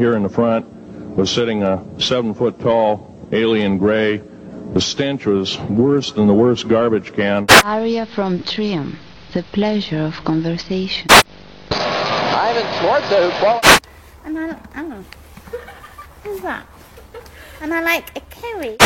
here in the front was sitting a 7-foot-tall alien gray. The stench was worse than the worst garbage can. Aria from Triumph, the pleasure of conversation. Ivan Schwartz, and I don't know. Who's that? And I like a curry.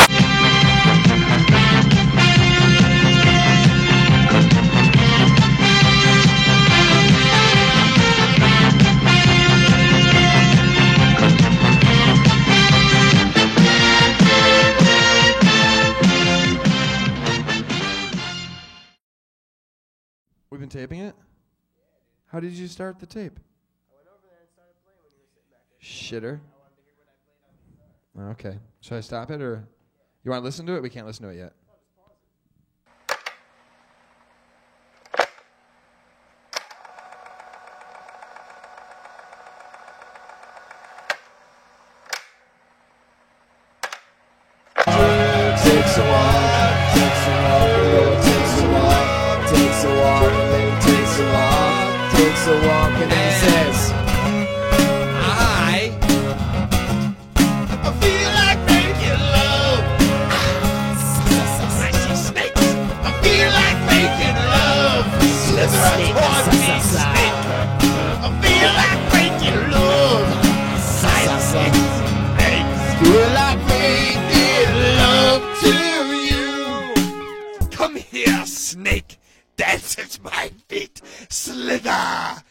We've been taping it? How did you start the tape? I went over there and started playing when you were sitting back there. Shitter. I wanted to hear what I played on the Okay. Should I stop it, or you want to listen to it? We can't listen to it yet. Takes a walk, takes a walk, and then it takes a walk, takes a walk, and then it takes a walk, takes a walk, and then he says, I feel like making love. I see snakes. I feel like making love. Slither toward me, snake. I feel like making love. Snakes. Feel like making love to you. Come here, snake. Dance at my feet. Slither.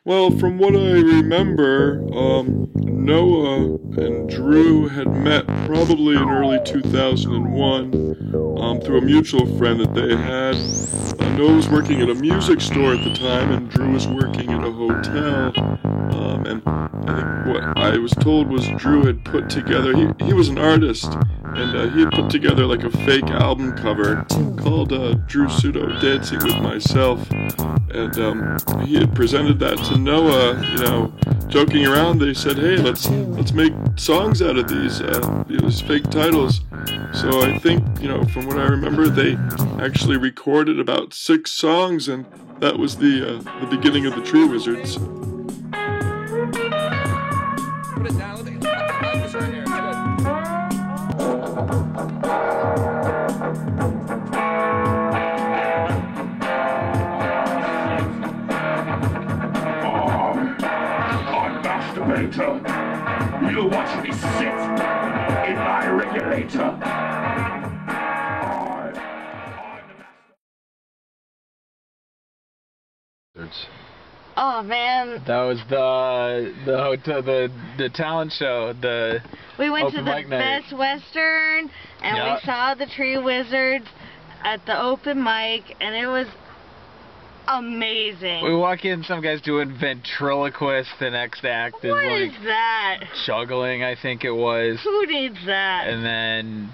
Well, from what I remember, Noah and Drew had met probably in early 2001 through a mutual friend that they had. Noah was working at a music store at the time, and Drew was working at a hotel. And I think what I was told was Drew had put together, he was an artist, and he had put together like a fake album cover called Drew Pseudo Dancing with Myself. And he had presented that to Noah, joking around. They said, hey, let's make songs out of these fake titles. So I think, from what I remember, they actually recorded about 6 songs, and that was the beginning of the Tree Wizards. Put it down. Look at this right here. You'll watch me sit in my regulator. Oh man, that was the talent show. We went to open the mic night. Best Western, and Yeah. we saw the Tree Wizards at the open mic, and it was amazing. We walk in, some guy's doing ventriloquist. The next act is What like is that? juggling, I think it was. Who needs that? And then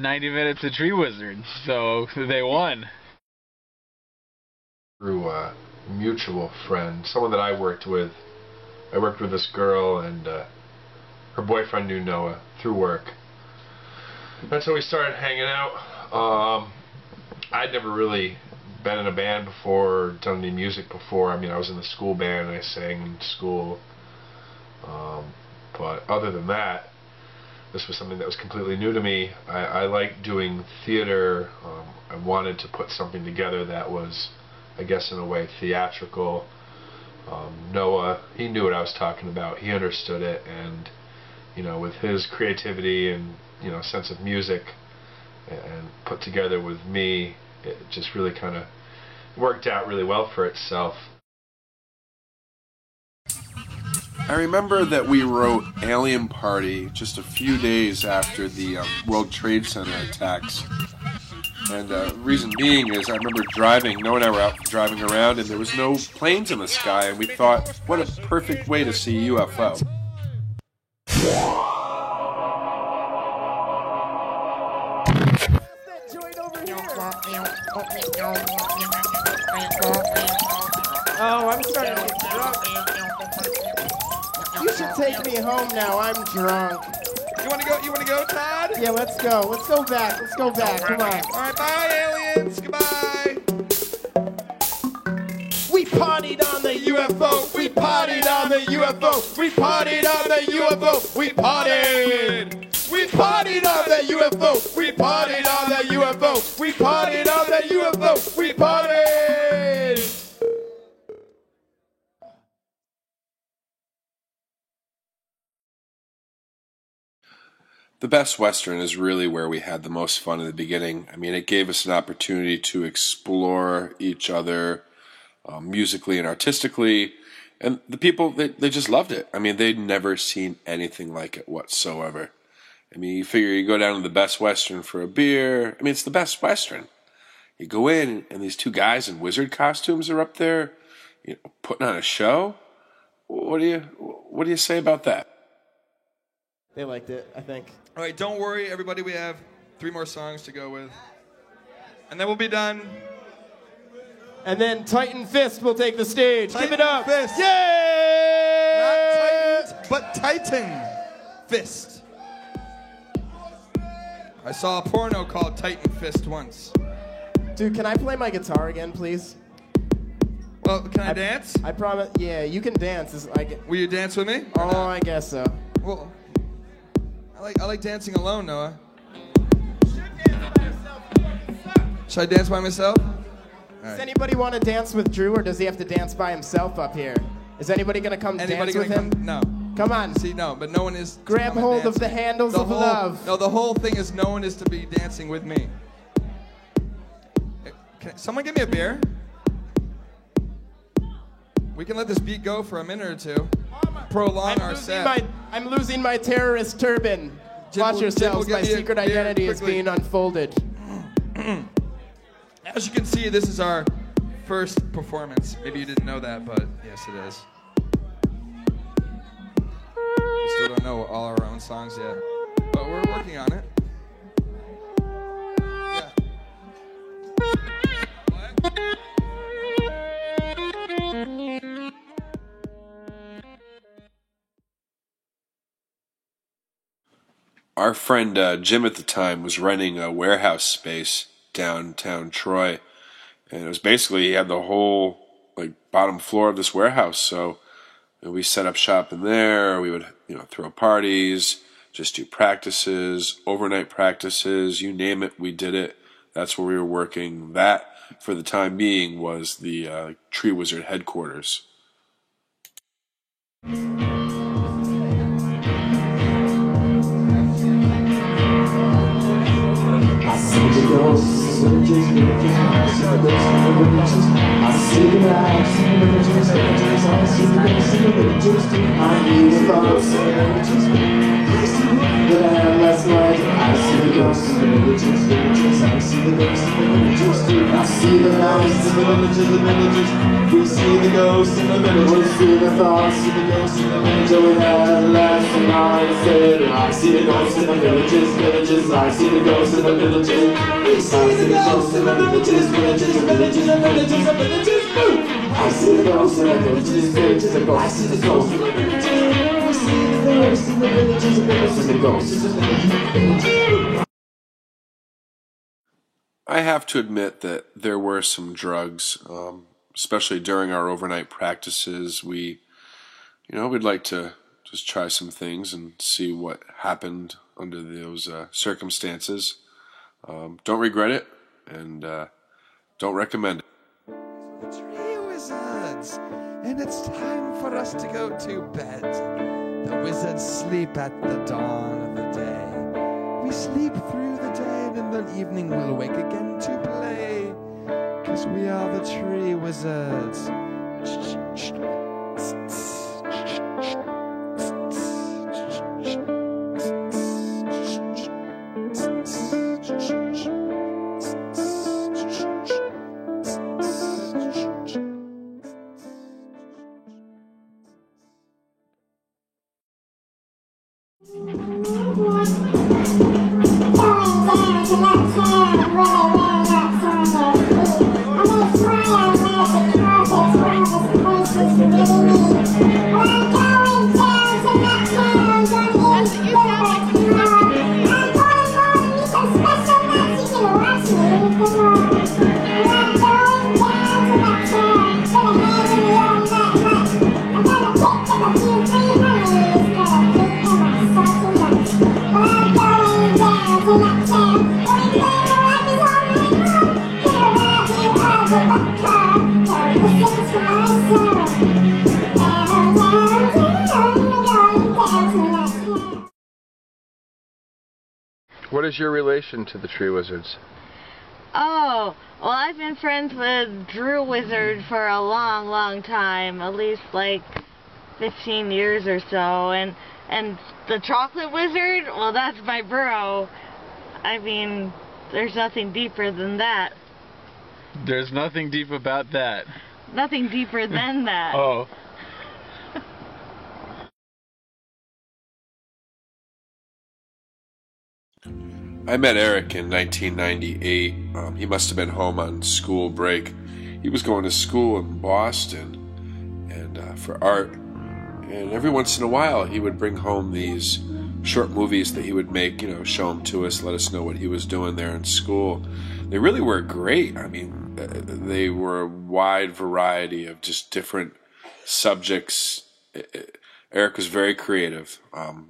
90 minutes of Tree Wizards. So they won. Through a mutual friend, someone that I worked with this girl, and her boyfriend knew Noah through work. That's how we started hanging out. I'd never really been in a band before, done any music before. I mean, I was in the school band and I sang in school. But other than that, this was something that was completely new to me. I liked doing theater. I wanted to put something together that was, I guess, in a way, theatrical. Noah, he knew what I was talking about. He understood it, and with his creativity and sense of music, and put together with me, it just really kind of worked out really well for itself. I remember that we wrote Alien Party just a few days after the World Trade Center attacks. And the reason being is I remember Noah and I were out driving around, and there was no planes in the sky, and we thought, what a perfect way to see UFO. Oh, I'm starting to get drunk. You should take me home now. I'm drunk. want to go? You want to go, Todd? Yeah, let's go. Let's go back. Let's go back. Come on. All right, bye, aliens. Goodbye. We partied on the UFO. We partied on the UFO. We partied on the UFO. We partied. We partied on the UFO. We partied on the UFO. We partied on the UFO. We partied. The Best Western is really where we had the most fun in the beginning. I mean, it gave us an opportunity to explore each other musically and artistically. And the people, they just loved it. I mean, they'd never seen anything like it whatsoever. I mean, you figure you go down to the Best Western for a beer. I mean, it's the Best Western. You go in, and these two guys in wizard costumes are up there, you know, putting on a show. What do you say about that? They liked it, I think. All right, don't worry, everybody. We have 3 more songs to go with. And then we'll be done. And then Titan Fist will take the stage. Titan Give it up. Fist. Yay! Not Titans, but Titan Fist. I saw a porno called Titan Fist once. Dude, can I play my guitar again, please? Well, can I dance? I promise. Yeah, you can dance. Will you dance with me? Oh, I guess so. Well, I like dancing alone, Noah. Should I dance by myself? Does anybody want to dance with Drew, or does he have to dance by himself up here? Is anybody going to come dance with him? No. Come on. See, no, but no one is. Grab hold of the handles of love. No, the whole thing is no one is to be dancing with me. Can someone give me a beer? We can let this beat go for a minute or two. Prolong our set. I'm losing my terrorist turban. Watch yourselves. My secret identity is being unfolded. As you can see, this is our first performance. Maybe you didn't know that, but yes, it is. We still don't know all our own songs yet, but we're working on it. Yeah. Our friend Jim at the time was renting a warehouse space downtown Troy, and it was basically he had the whole bottom floor of this warehouse. So we set up shop in there. We would throw parties, just do practices, overnight practices, you name it, we did it. That's where we were working. That, for the time being, was the Tree Wizard headquarters. We see the ghosts in the villages, we see the thoughts of the ghosts in the villages. We had last night said, I see the ghosts in the villages, I see the ghosts in the villages. We see the ghosts in the villages, villages, villages, villages, villages. I see the ghosts in the villages, villages, I see the ghosts in the villages. We see the ghosts in the villages, villages, the ghosts in the villages. I have to admit that there were some drugs, especially during our overnight practices. We'd like to just try some things and see what happened under those circumstances. Don't regret it, and don't recommend it. Tree Wizards, and it's time for us to go to bed. The wizards sleep at the dawn of the day. We sleep through the day, and in the evening we'll wake again to play. 'Cause we are the Tree Wizards. I'm is your relation to the Tree Wizards? Oh, well, I've been friends with Drew Wizard for a long, long time, at least like 15 years or so, and the Chocolate Wizard, well, that's my bro. I mean, there's nothing deeper than that. There's nothing deep about that. Nothing deeper than that. Oh. I met Eric in 1998. He must have been home on school break. He was going to school in Boston and for art. And every once in a while, he would bring home these short movies that he would make, show them to us, let us know what he was doing there in school. They really were great. I mean, they were a wide variety of just different subjects. Eric was very creative.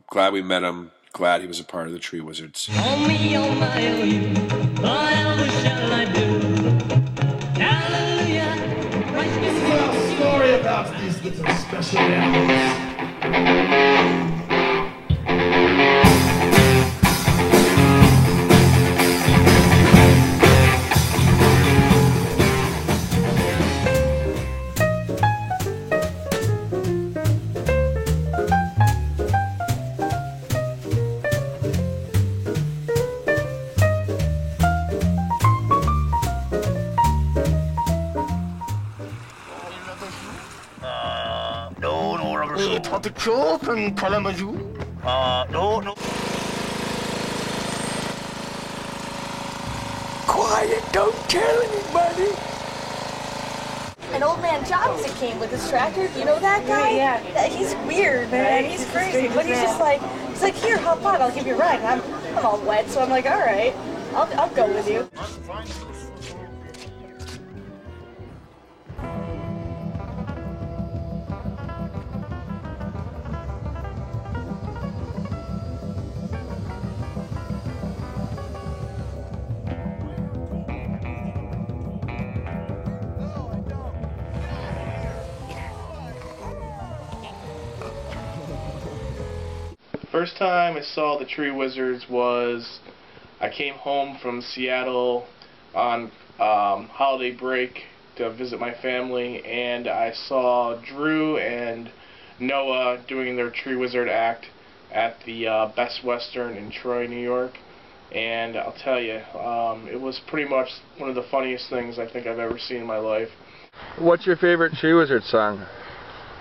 Glad we met him. Glad he was a part of the Tree Wizards. On me, on my own, what shall I do? Hallelujah. This is a story about these little special animals. Open Kalamazoo. No. Quiet, don't tell anybody. An old man Johnson came with his tractor. You know that guy? Yeah. He's weird, man. He's crazy. But he's just like, here, hop on, I'll give you a ride. I'm all wet, so I'm like, all right, I'll go with you. First time I saw the Tree Wizards was I came home from Seattle on holiday break to visit my family, and I saw Drew and Noah doing their Tree Wizard act at the Best Western in Troy, New York. And I'll tell you, it was pretty much one of the funniest things I think I've ever seen in my life. What's your favorite Tree Wizard song?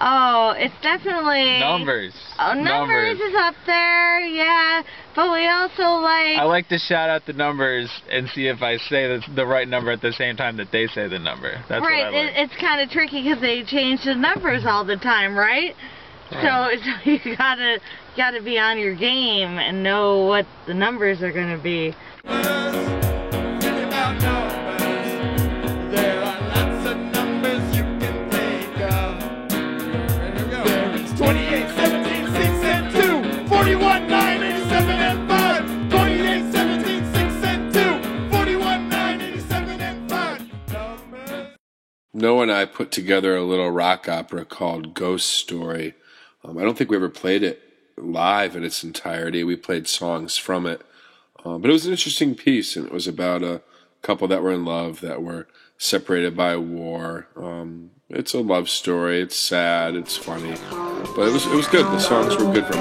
Oh, it's definitely... Numbers. Oh, Numbers is up there, yeah. But we also like... I like to shout out the numbers and see if I say the right number at the same time that they say the number. That's right, what I like. It's kind of tricky because they change the numbers all the time, right? Yeah. So you gotta be on your game and know what the numbers are going to be. There are lots of numbers you can think of. There is 28, 17, 6, and 2. 41, 9, 87, and 5. 28, 17, 6, and 2. 41, 9, 87, and 5. Noah and I put together a little rock opera called Ghost Story. I don't think we ever played it live in its entirety. We played songs from it. But it was an interesting piece, and it was about a couple that were in love that were separated by war. It's a love story. It's sad. It's funny. But it was good. The songs were good from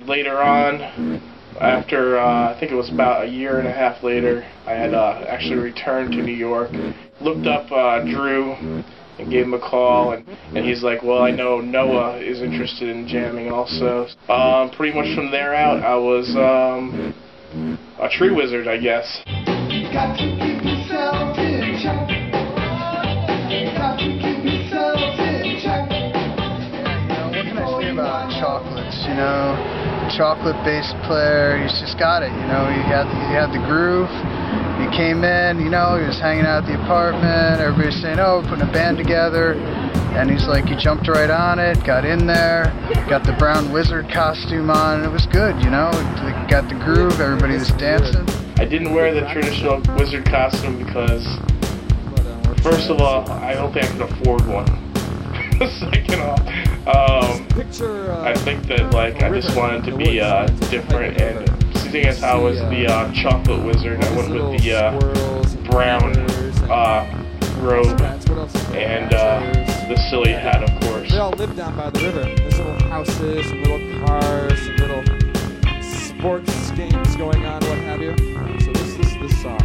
Later on, after I think it was about a year and a half later, I had actually returned to New York, looked up Drew, and gave him a call, and he's like, well, I know Noah is interested in jamming also. Pretty much from there out, I was a tree wizard, I guess. Got to keep yourself in check. Got to keep yourself in check. What can I say about Chocolates? You know, chocolate bass player, he's just got it. You know, he had the groove. He came in, you know, he was hanging out at the apartment. Everybody's saying, oh, we're putting a band together. And he's like, he jumped right on it, got in there, got the brown wizard costume on, and it was good, you know. Got the groove, everybody was dancing. I didn't wear the traditional wizard costume because, first of all, I don't think I could afford one. Second off, I think that like I just wanted to be different, and seeing as I was the chocolate wizard, I went with the brown robe and the silly hat, of course. They all live down by the river. There's little houses, and little cars, and little sports games going on, what have you. So this is this song.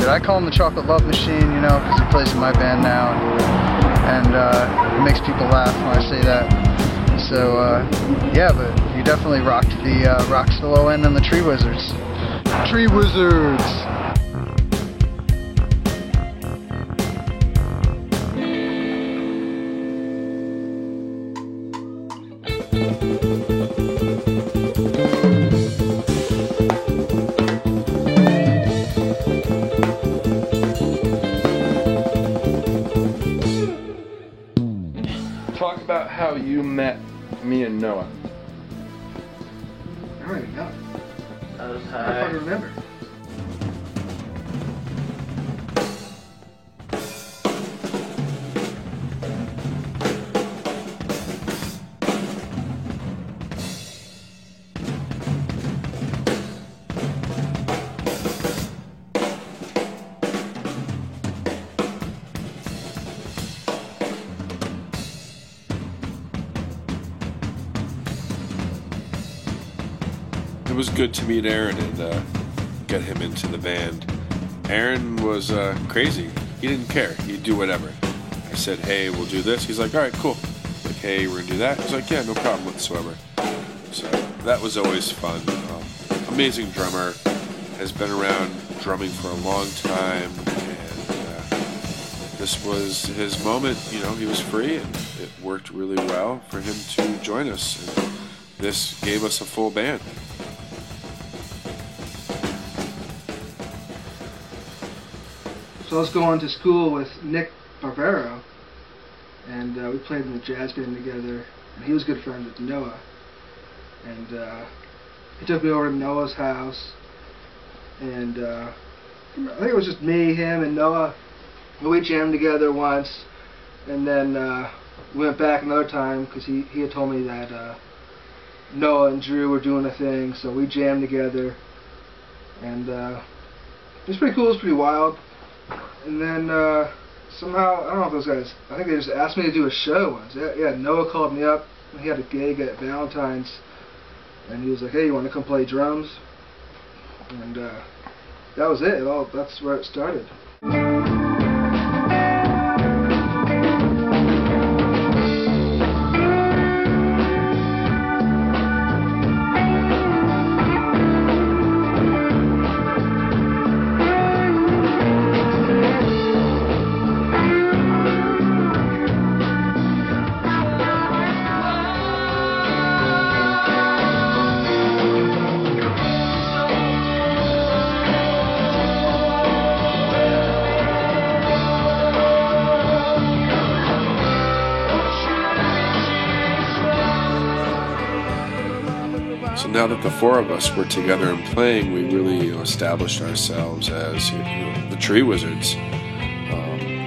I call him the Chocolate Love Machine, you know, because he plays in my band now, and it makes people laugh when I say that. So yeah, but he definitely rocked the low end and the Tree Wizards. Tree Wizards. Talk about how you met me and Noah. I don't even know. I was I high. don't remember. It was good to meet Aaron and get him into the band. Aaron was crazy. He didn't care. He'd do whatever. I said, hey, we'll do this. He's like, all right, cool. Like, hey, we're going to do that. He's like, yeah, no problem whatsoever. So that was always fun. Amazing drummer. Has been around drumming for a long time. And this was his moment. You know, he was free, and it worked really well for him to join us. And this gave us a full band. So I was going to school with Nick Barbero, and we played in the jazz band together, and he was good friends with Noah. And he took me over to Noah's house, and I think it was just me, him, and Noah. We jammed together once, and then we went back another time because he had told me that Noah and Drew were doing a thing, so we jammed together, and it was pretty cool, it was pretty wild. And then somehow, I don't know if those guys, I think they just asked me to do a show once. Yeah, Noah called me up. He had a gig at Valentine's, and he was like, hey, you want to come play drums? And that was it. That's where it started. So now that the four of us were together and playing, we really established ourselves as the Tree Wizards.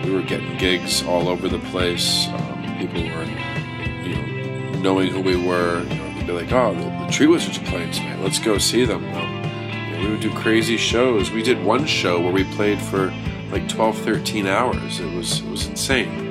We were getting gigs all over the place. People were, knowing who we were. They'd be like, "Oh, the Tree Wizards are playing tonight. Let's go see them." We would do crazy shows. We did one show where we played for like 12, 13 hours. It was insane.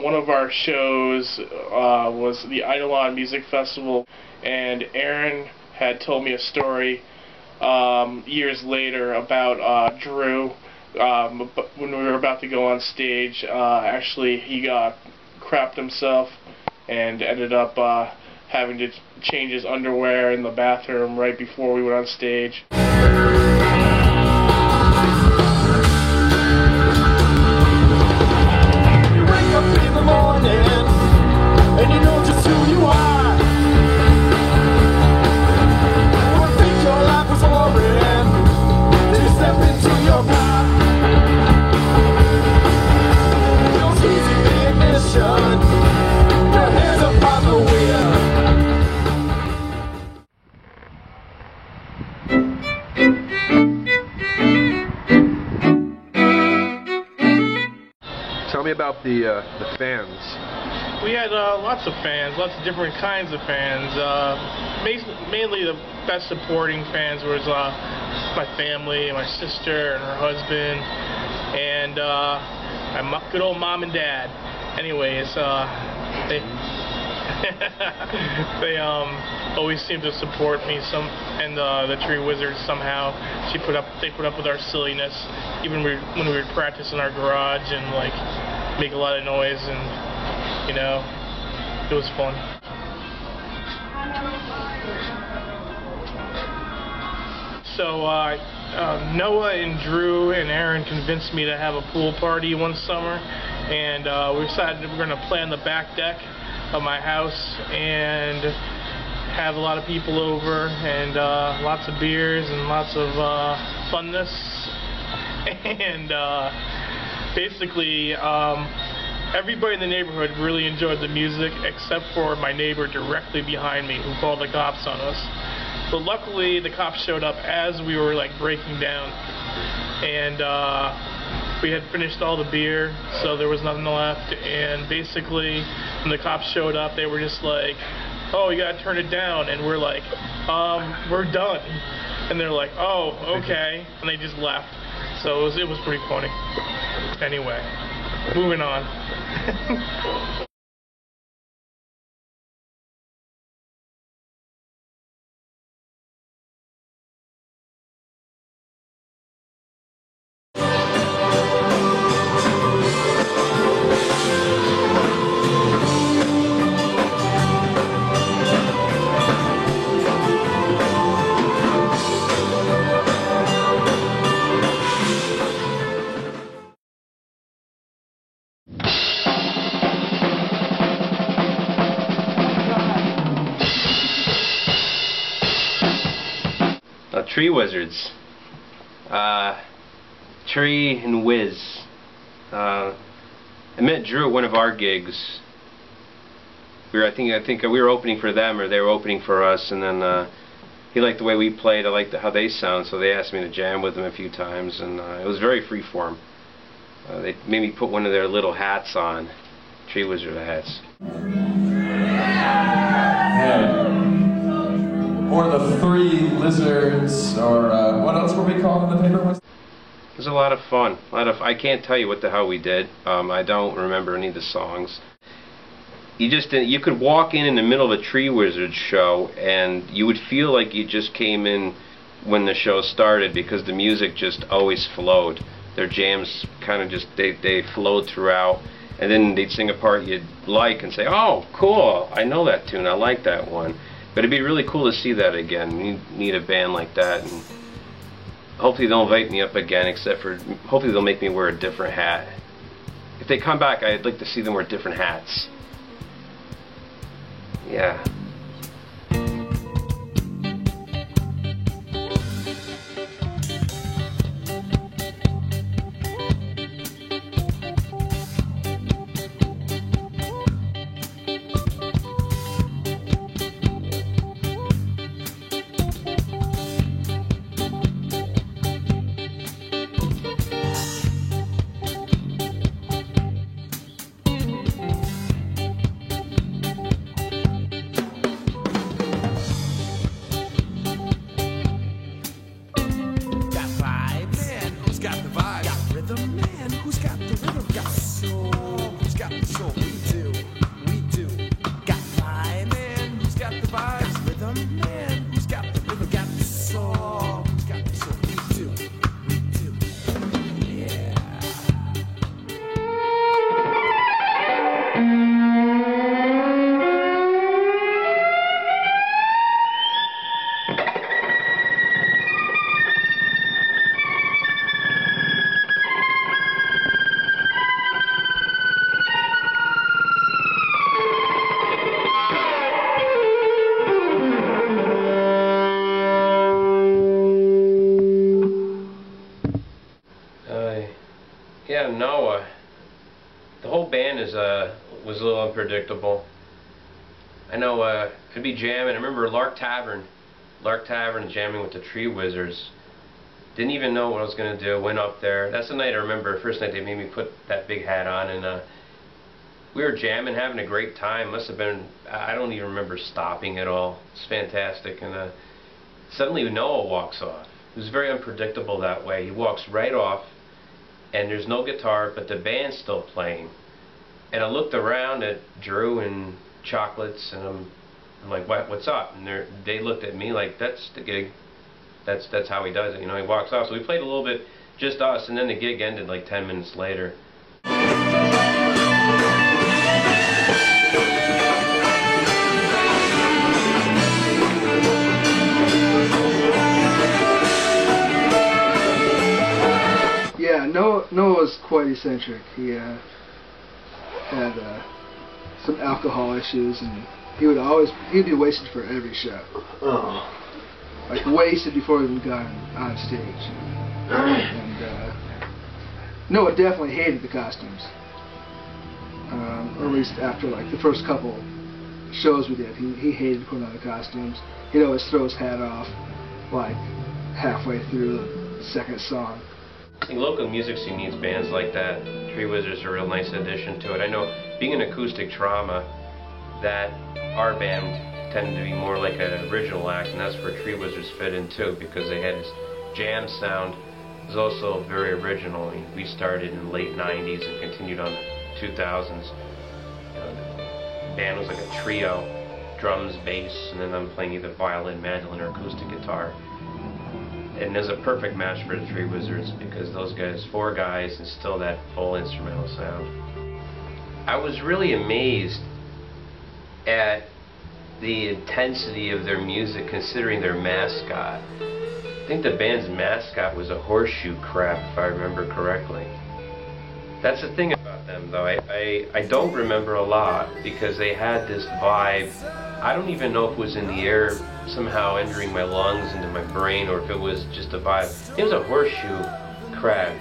one of our shows was the Eidolon Music Festival, and Aaron had told me a story years later about Drew. When we were about to go on stage, actually he crapped himself and ended up having to change his underwear in the bathroom right before we went on stage. You wake up in the morning and you know just who you are. You would think your life was boring till you step into your car. Your keys in the ignition, your hands up on the wheel. Tell me about the fans. We had lots of fans, lots of different kinds of fans. Mainly the best supporting fans was my family, my sister and her husband, and my good old mom and dad. Anyways, they always seem to support me. And the Tree Wizards somehow they put up with our silliness, even when we would practice in our garage and like make a lot of noise, and you know, it was fun. So Noah and Drew and Aaron convinced me to have a pool party one summer, and we decided we were going to play on the back deck of my house and have a lot of people over and lots of beers and lots of funness. And basically everybody in the neighborhood really enjoyed the music except for my neighbor directly behind me, who called the cops on us. But luckily the cops showed up as we were like breaking down, and we had finished all the beer, so there was nothing left. And basically when the cops showed up, they were just like, "Oh, you gotta turn it down," and we're like, "We're done." And they're like, "Oh, okay," and they just left. So it was pretty funny. Anyway, moving on. Tree Wizards. Tree and Wiz. I met Drew at one of our gigs. I think we were opening for them, or they were opening for us, and then he liked the way we played. I liked how they sound, so they asked me to jam with them a few times, and it was very freeform. They made me put one of their little hats on, Tree Wizard hats. Or the Three Lizards, or what else were we called in the paper? It was a lot of fun. I can't tell you what the hell we did. I don't remember any of the songs. You could walk in the middle of a Tree Wizard show, and you would feel like you just came in when the show started, because the music just always flowed. Their jams kind of just they flowed throughout, and then they'd sing a part you'd like and say, "Oh, cool! I know that tune. I like that one." But it'd be really cool to see that again. You need a band like that, and hopefully they'll invite me up again, hopefully they'll make me wear a different hat. If they come back, I'd like to see them wear different hats. Yeah. a little unpredictable. I know I'd be jamming. I remember Lark Tavern jamming with the Tree Wizards. Didn't even know what I was going to do. Went up there. That's the night I remember. First night they made me put that big hat on, and we were jamming, having a great time. Must have been, I don't even remember stopping at all. It's fantastic. And suddenly Noah walks off. It was very unpredictable that way. He walks right off, and there's no guitar, but the band's still playing. And I looked around at Drew and Chocolates, and I'm like, what's up? And they looked at me like, that's the gig. That's how he does it. You know, he walks off. So we played a little bit, just us, and then the gig ended like 10 minutes later. Yeah, Noah was quite eccentric. He had some alcohol issues, and he'd be wasted for every show. Oh. Like wasted before he even got on stage. And Noah definitely hated the costumes. Or at least after like the first couple shows we did, he hated putting on the costumes. He'd always throw his hat off like halfway through the second song. I think local music scene needs bands like that. Tree Wizards are a real nice addition to it. I know, being an acoustic trauma, that our band tended to be more like an original act, and that's where Tree Wizards fit in too, because they had this jam sound. It was also very original. I mean, we started in the late 90s and continued on the 2000s. You know, the band was like a trio, drums, bass, and then I'm playing either violin, mandolin, or acoustic guitar. And there's a perfect match for the Tree Wizards, because those guys, 4 guys, and still that full instrumental sound. I was really amazed at the intensity of their music, considering their mascot. I think the band's mascot was a horseshoe crab, if I remember correctly. That's the thing about them, though. I don't remember a lot, because they had this vibe. I don't even know if it was in the air, somehow entering my lungs into my brain, or if it was just a vibe. It was a horseshoe crab.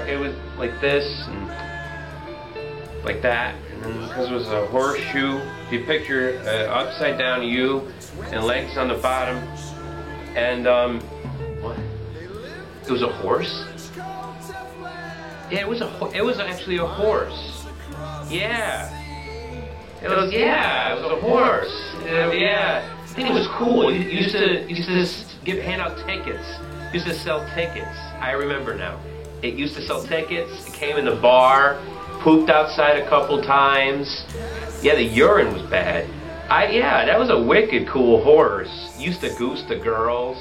It was like this, and like that, and then because it was a horseshoe, if you picture an upside down U and legs on the bottom, and what? It was a horse? Yeah, it was actually a horse. Yeah. It was a horse. Yeah. I think it was cool. You used to hand out tickets. Used to sell tickets. I remember now. It used to sell tickets. It came in the bar. Pooped outside a couple times. Yeah, the urine was bad. That was a wicked cool horse. Used to goose the girls.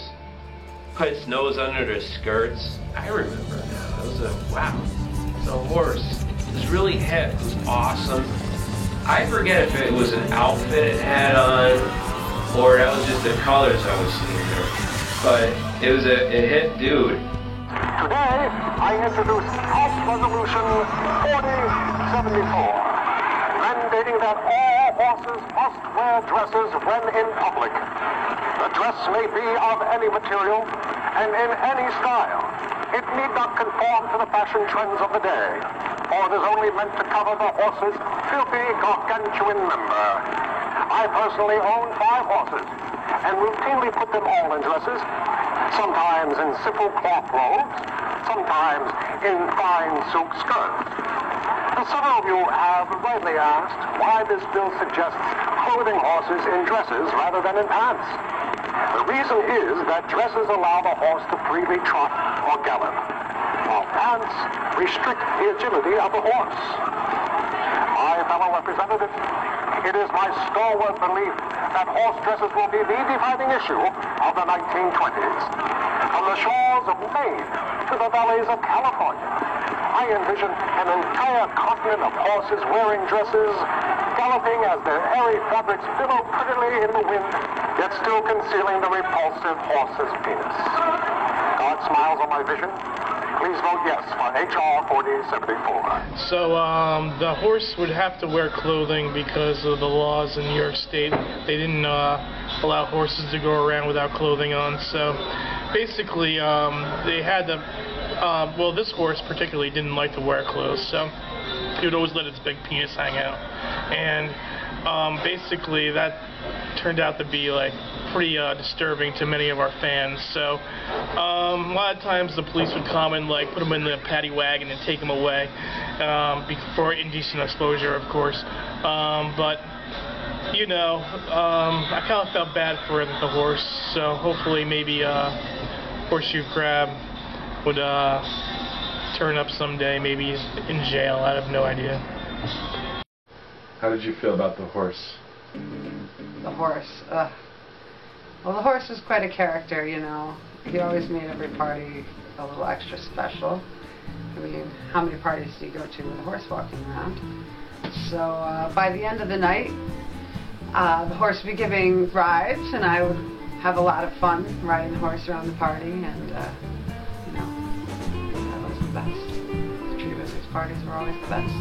Put its nose under their skirts. I remember that. It was a horse. It was really hip. It was awesome. I forget if it was an outfit it had on, or that was just the colors I was seeing there. But it was a hip dude. Today, I introduce House Resolution 4074, mandating that all horses must wear dresses when in public. The dress may be of any material and in any style. It need not conform to the fashion trends of the day, for it is only meant to cover the horse's filthy, gargantuan member. I personally own 5 horses, and routinely put them all in dresses, sometimes in simple cloth robes, sometimes in fine silk skirts. Several of you have rightly asked why this bill suggests clothing horses in dresses rather than in pants. The reason is that dresses allow the horse to freely trot or gallop, while pants restrict the agility of the horse. My fellow representative, it is my stalwart belief that horse dresses will be the defining issue of the 1920s. From the shores of Maine to the valleys of California, I envision an entire continent of horses wearing dresses, galloping as their airy fabrics billow prettily in the wind, yet still concealing the repulsive horse's penis. God smiles on my vision. Please vote yes for H.R. 4074. So the horse would have to wear clothing because of the laws in New York State. They didn't allow horses to go around without clothing on. So basically they had to, well, this horse particularly didn't like to wear clothes. So he would always let his big penis hang out. And basically that turned out to be like pretty disturbing to many of our fans. So a lot of times the police would come and like put him in the paddy wagon and take him away for indecent exposure, of course. But you know, I kind of felt bad for the horse. So hopefully maybe Horseshoe Crab would turn up someday. Maybe he's in jail. I have no idea. How did you feel about the horse? The horse. Well, the horse was quite a character, you know. He always made every party a little extra special. I mean, how many parties do you go to with a horse walking around? So by the end of the night, the horse would be giving rides, and I would have a lot of fun riding the horse around the party, and you know, that was the best. The Tree Wizards parties were always the best.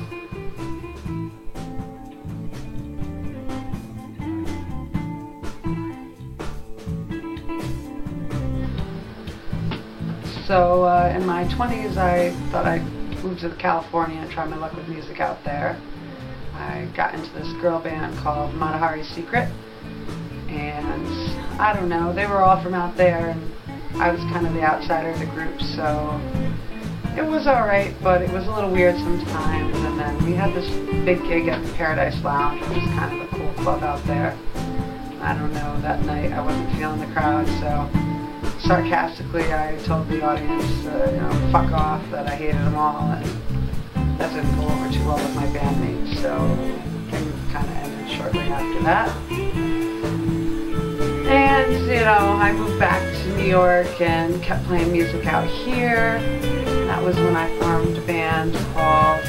So in my 20s, I thought I'd move to California and try my luck with music out there. I got into this girl band called Matahari Secret, and I don't know, they were all from out there, and I was kind of the outsider of the group, so it was alright, but it was a little weird sometimes. And then we had this big gig at the Paradise Lounge, which was kind of a cool club out there. I don't know, that night I wasn't feeling the crowd, so sarcastically I told the audience, you know, fuck off, that I hated them all, and that didn't go over too well with my bandmates, so things kind of ended shortly after that. And, you know, I moved back to New York and kept playing music out here. That was when I formed a band called,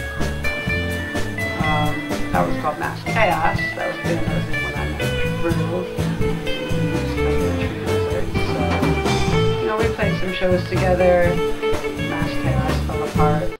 that was called Mass Chaos. That was the band I was in when I met Drew. So, you know, we played some shows together. Mass Chaos fell apart.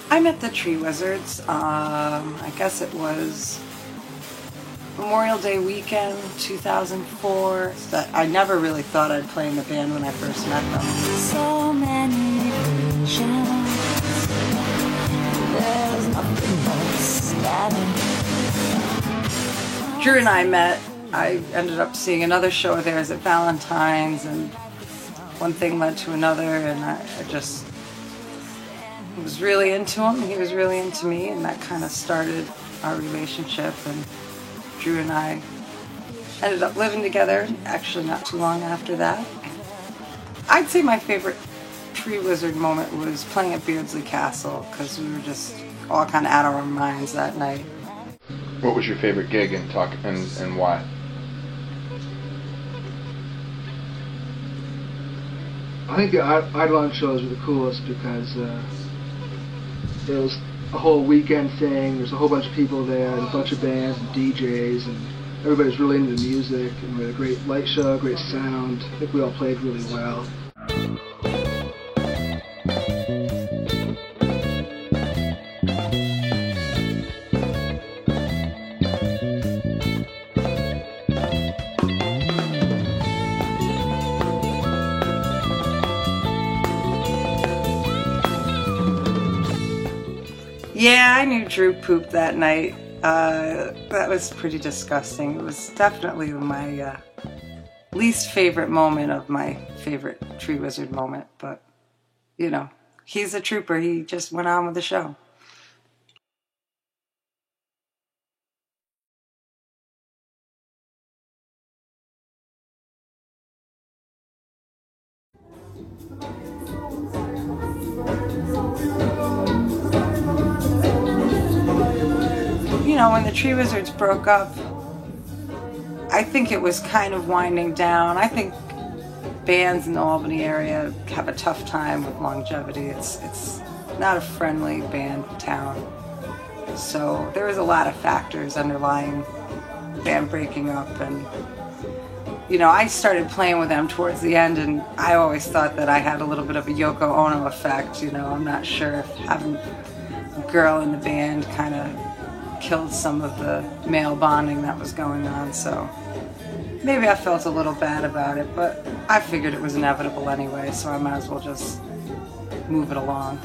I met the Tree Wizards, I guess it was Memorial Day weekend, 2004. I never really thought I'd play in the band when I first met them. So many visions, there's nothing but stabbing. Drew and I met. I ended up seeing another show of theirs at Valentine's, and one thing led to another, and I just was really into him. He was really into me, and that kind of started our relationship. And Drew and I ended up living together, actually not too long after that. I'd say my favorite Tree Wizard moment was playing at Beardsley Castle, because we were just all kind of out of our minds that night. What was your favorite gig and why? I think the Eidolon shows were the coolest because there was a whole weekend thing. There's a whole bunch of people there, and a bunch of bands and DJs, and everybody's really into the music. And we had a great light show, great sound. I think we all played really well. Yeah, I knew Drew pooped that night. That was pretty disgusting. It was definitely my least favorite moment of my favorite Tree Wizard moment. But, you know, he's a trooper. He just went on with the show. You know, when the Tree Wizards broke up, I think it was kind of winding down. I think bands in the Albany area have a tough time with longevity. It's not a friendly band town. So there was a lot of factors underlying band breaking up, and you know, I started playing with them towards the end, and I always thought that I had a little bit of a Yoko Ono effect. You know, I'm not sure if having a girl in the band kind of killed some of the male bonding that was going on, so maybe I felt a little bad about it, but I figured it was inevitable anyway, so I might as well just move it along.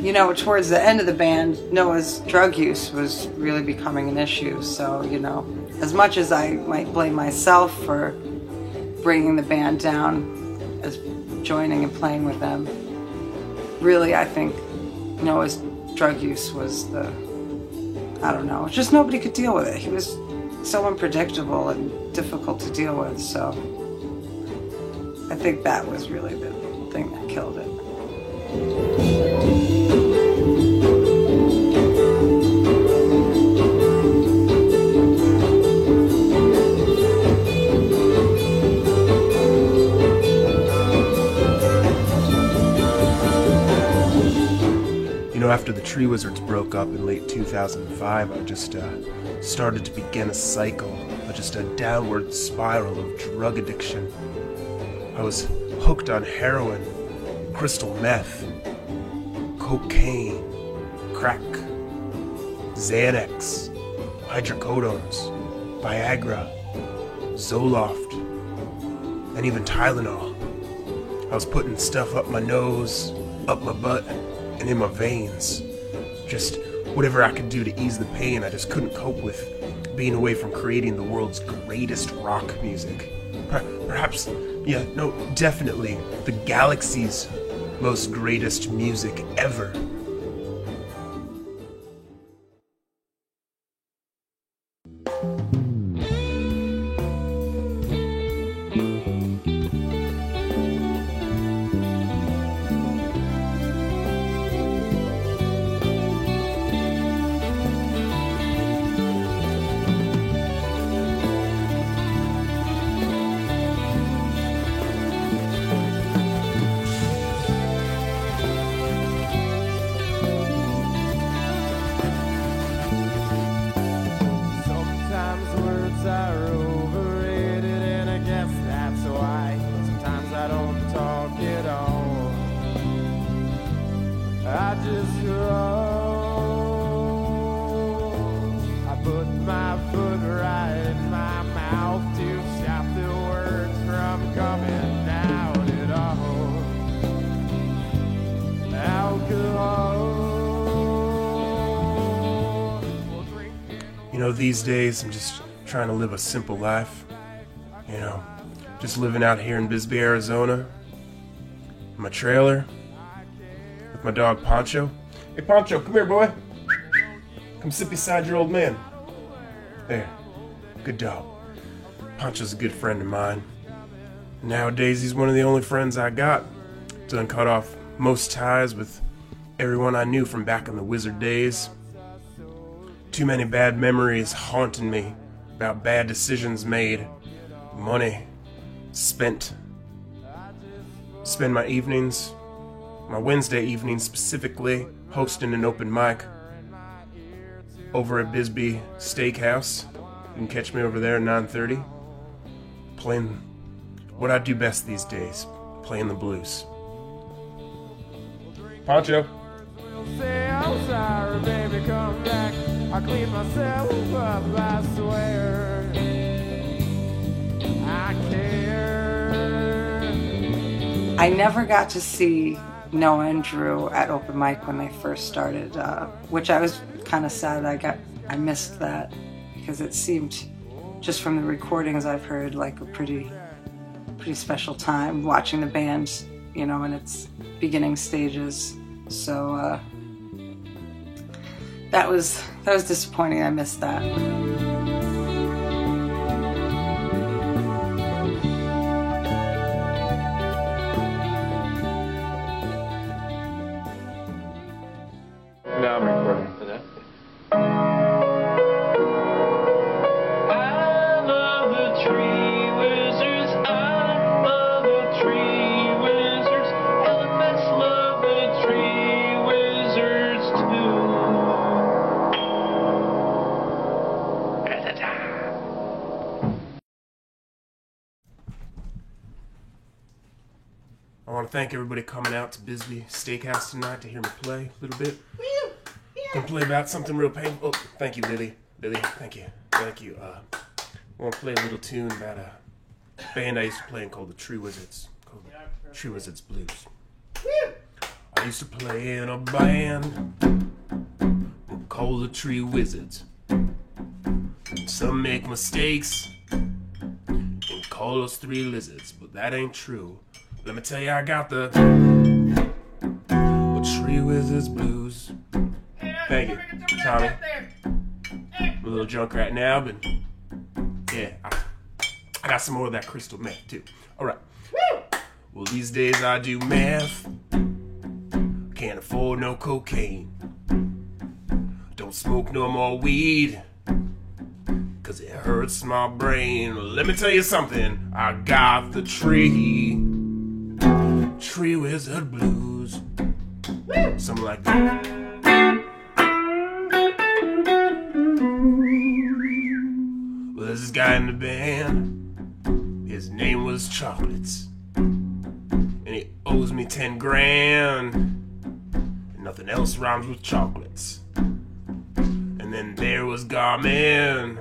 You know, towards the end of the band, Noah's drug use was really becoming an issue. So, you know, as much as I might blame myself for bringing the band down as joining and playing with them, really I think Noah's drug use was the, I don't know, just nobody could deal with it. He was so unpredictable and difficult to deal with, so I think that was really the thing that killed it. You know, after the Tree Wizards broke up in late 2005, I just started to begin a cycle, just a downward spiral of drug addiction. I was hooked on heroin, crystal meth, cocaine, crack, Xanax, hydrocodones, Viagra, Zoloft, and even Tylenol. I was putting stuff up my nose, up my butt, and in my veins. Just whatever I could do to ease the pain. I just couldn't cope with being away from creating the world's greatest rock music. Perhaps, yeah, no, definitely the galaxy's most greatest music ever. You know, these days I'm just trying to live a simple life. You know, just living out here in Bisbee, Arizona. In my trailer. With my dog Poncho. Hey Poncho, come here, boy. Come sit beside your old man. There. Good dog. Poncho's a good friend of mine. Nowadays he's one of the only friends I got. Done cut off most ties with everyone I knew from back in the Wizard days. Too many bad memories haunting me about bad decisions made, money spent. Spend my evenings, my Wednesday evenings specifically, hosting an open mic over at Bisbee Steakhouse. You can catch me over there at 9:30, playing what I do best these days, playing the blues. Poncho. Say I'm sorry, baby, come back. I clean myself up, I swear. I care. I never got to see Noah and Drew at open mic when they first started, which I was kind of sad. I missed that because it seemed, just from the recordings I've heard, like a pretty special time watching the band, you know, in its beginning stages. So that was disappointing. I missed that. Now I'm recording for that. want to thank everybody coming out to Bisbee Steakhouse tonight to hear me play a little bit. Gonna play about something real painful. Oh, thank you, Lily. Lily, thank you. Thank you. I want to play a little tune about a band I used to play in called the Tree Wizards. Called the Tree Wizards Blues. I used to play in a band called the Tree Wizards. Some make mistakes and call us three lizards, but that ain't true. Let me tell you, I got the Tree Wizards Blues. Thank you, Tommy. I'm a little drunk right now, but yeah, I got some more of that crystal meth too. All right. Well, these days I do math. Can't afford no cocaine. Don't smoke no more weed, 'cause it hurts my brain. Let me tell you something. I got the Tree Wizard Blues. Something like that. Well, there's this guy in the band. His name was Chocolates. And he owes me 10 grand. And nothing else rhymes with chocolates. And then there was Garmin.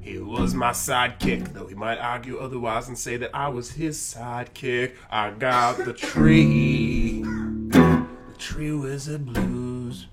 He was my sidekick, though he might argue otherwise and say that I was his sidekick. I got the Tree Wizard Blues.